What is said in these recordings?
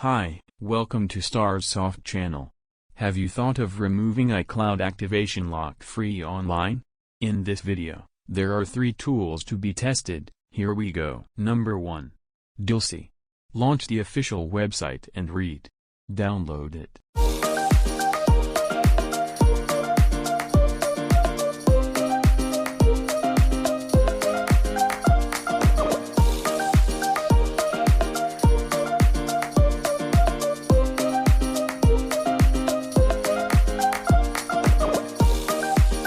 Hi, welcome to Starsoft channel. Have you thought of removing iCloud activation lock free online? In this video, there are 3 tools to be tested. Here we go. Number 1. Dilsey. Launch the official website and download it.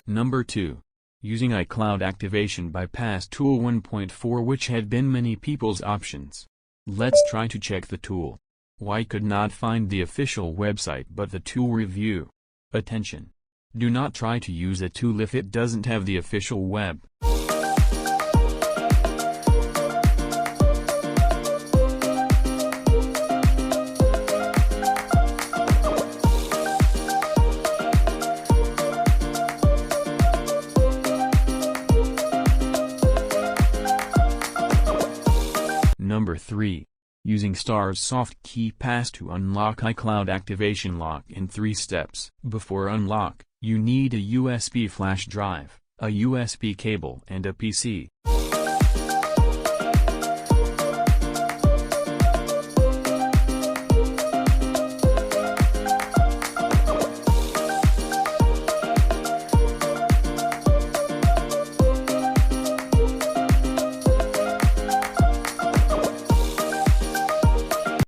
Number 2. Using iCloud Activation Bypass Tool 1.4, which had been many people's options. Let's try to check the tool. Why could not find the official website but the tool review? Attention! Do not try to use a tool if it doesn't have the official web. Number 3. Using Starsoft KeyPass to unlock iCloud activation lock in 3 steps. Before unlock, you need a USB flash drive, a USB cable and a PC.